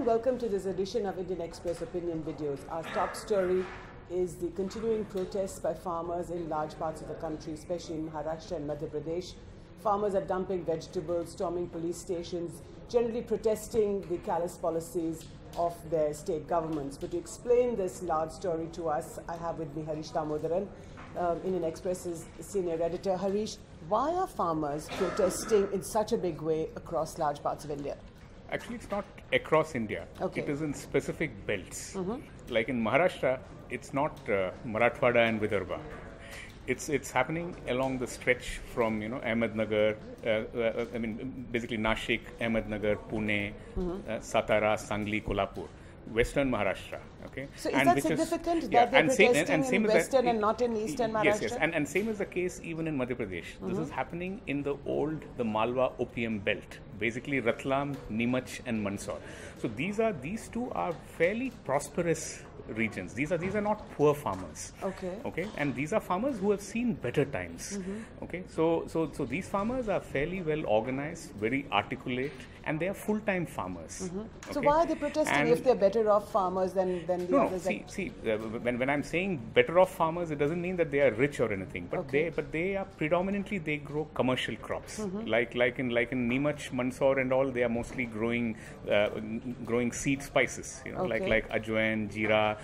and welcome to this edition of Indian Express Opinion Videos. Our top story is the continuing protests by farmers in large parts of the country, especially in Maharashtra and Madhya Pradesh. Farmers are dumping vegetables, storming police stations, generally protesting the callous policies of their state governments. But to explain this large story to us, I have with me Harish Damodaran, Indian Express's senior editor. Harish, why are farmers protesting in such a big way across large parts of India? Actually, it's not across India. Okay. It is in specific belts. Like in Maharashtra, it's not Marathwada and Vidarbha. It's happening along the stretch from Ahmednagar, basically Nashik, Ahmednagar, Pune, Satara, Sangli, Kolhapur, Western Maharashtra. Okay. So is that significant that they're protesting in Western and not in Eastern Maharashtra? Yes. And same is the case even in Madhya Pradesh. This is happening in the Malwa opium belt, basically Ratlam, Nimach and Mandsaur. So these two are fairly prosperous regions. These are not poor farmers. Okay. And these are farmers who have seen better times. Okay. So these farmers are fairly well organized, very articulate, and they are full-time farmers. Okay? So why are they protesting if they're better off farmers than the others? When I'm saying better off farmers, it doesn't mean that they are rich or anything. But they are predominantly they grow commercial crops. Like in Nimach, Mandsaur and all, they are mostly growing seed spices. Like ajwain, jeera,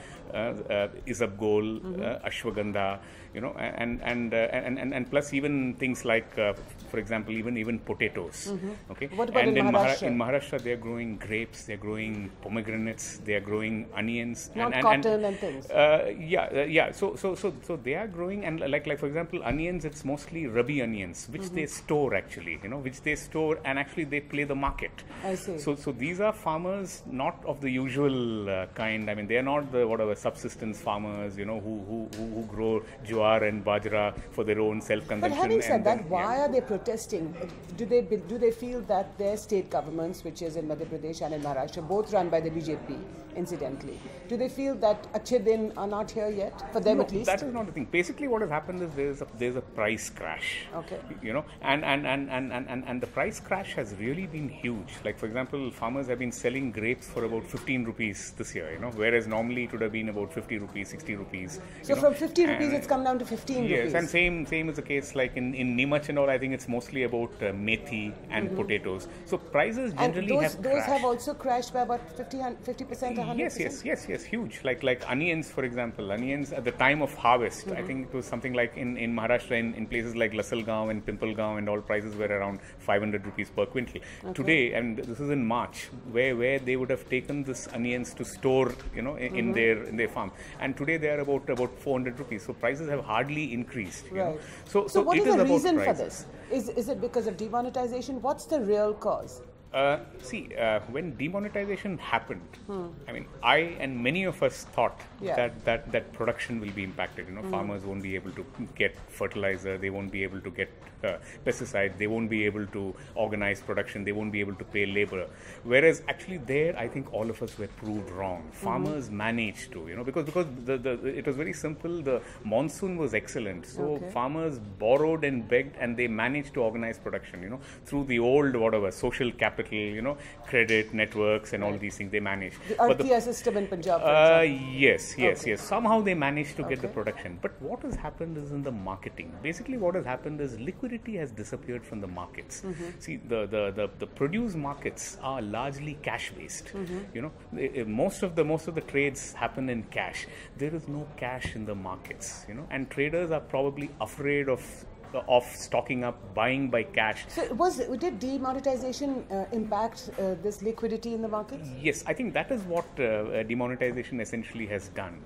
isabgol, ashwagandha. And plus even things like, for example, even potatoes. Okay. What about and in Maharashtra? In Maharashtra, they are growing grapes, they are growing pomegranates, they are growing onions. Not cotton and things. So they are growing, and like for example, onions. It's mostly rabi onions, which they store actually. Which they store, and actually they play the market. I see. So these are farmers not of the usual kind. I mean, they are not the subsistence farmers. Who grow jowar and bajra for their own self-consumption. But having said that, why are they protesting? Do they feel that their state governments, which is in Madhya Pradesh and in Maharashtra, both run by the BJP, incidentally, do they feel that Achhe Din are not here yet, for them at least? That is not the thing. Basically, what has happened is there's a price crash. Okay. And the price crash has really been huge. Like for example, farmers have been selling grapes for about 15 rupees this year. Whereas normally it would have been about 50 rupees, 60 rupees. So from 50 rupees, it's come down to 15 rupees. Yes, and same is the case like in Nimach and all. I think it's mostly about methi and potatoes. So prices generally have crashed. Those have also crashed by about 50%, 100%? Yes, huge. Like onions, for example. Onions at the time of harvest, I think it was something like in Maharashtra, in places like Lasalgaon and Pimpalgaon and all, prices were around 500 rupees per quintal. Today, and this is in March, where they would have taken this onions to store, in their farm. And today they are about 400 rupees. So prices have hardly increased. Right. So what is the reason for prices. this? Is it because of demonetization? What's the real cause? When demonetization happened, I mean, I and many of us thought that production will be impacted. Farmers won't be able to get fertilizer, they won't be able to get pesticides, they won't be able to organize production, they won't be able to pay labor. Whereas actually there, I think all of us were proved wrong. Farmers managed to, because it was very simple. The monsoon was excellent, so farmers borrowed and begged, and they managed to organize production. Through the old social capital, credit networks and all these things, they managed. The Artiya system in Punjab, for example. Yes. Somehow they managed to get the production. But what has happened is in the marketing. Basically, what has happened is liquidity has disappeared from the markets. See, the produce markets are largely cash based. Most of the trades happen in cash. There is no cash in the markets. And traders are probably afraid of stocking up, buying by cash. So did demonetization impact this liquidity in the markets? Yes, I think that is what demonetization essentially has done.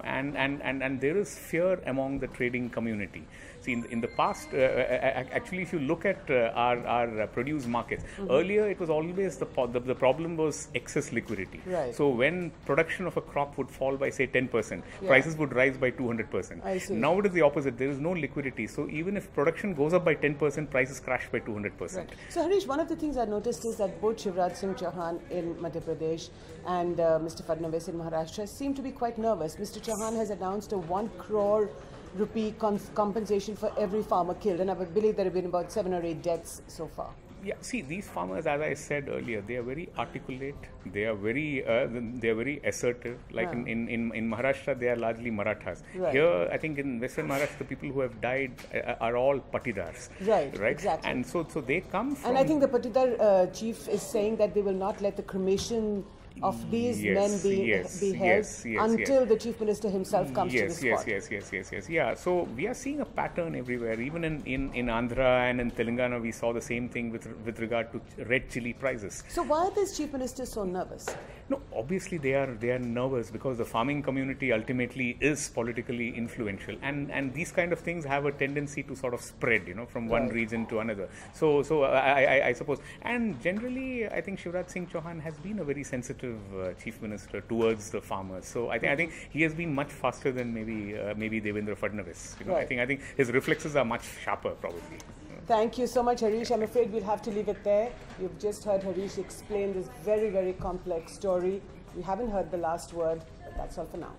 And there is fear among the trading community. See, in the past, actually, if you look at our produce markets, earlier it was always the problem was excess liquidity. Right. So when production of a crop would fall by say 10%, prices would rise by 200%. I see. Now it is the opposite. There is no liquidity. So even if production goes up by 10%, prices crash by 200%. Right. So Harish, one of the things I noticed is that both Shivraj Singh Chauhan in Madhya Pradesh and Mr. Fadnavis in Maharashtra seem to be quite nervous. Mr. Chauhan has announced a 1 crore rupee compensation for every farmer killed, and I would believe there have been about 7 or 8 deaths so far. Yeah, see, these farmers, as I said earlier, they are very articulate. They are very assertive. Like in Maharashtra, they are largely Marathas. Right. Here, I think in Western Maharashtra, the people who have died are all patidars. Right. Right. Exactly. And so they come from. And I think the patidar chief is saying that they will not let the cremation of these men be held until the chief minister himself comes to the spot. Yes. Yeah. So we are seeing a pattern everywhere. Even in Andhra and in Telangana, we saw the same thing with regard to red chili prices. So why are these chief ministers so nervous? No, obviously they are nervous because the farming community ultimately is politically influential, and these kind of things have a tendency to sort of spread, from one region to another. So I suppose, and generally I think Shivraj Singh Chauhan has been a very sensitive chief minister towards the farmers. So I think he has been much faster than maybe Devendra Fadnavis. I think his reflexes are much sharper probably. Thank you so much, Harish. I'm afraid we'll have to leave it there. You've just heard Harish explain this very, very complex story. We haven't heard the last word, but that's all for now.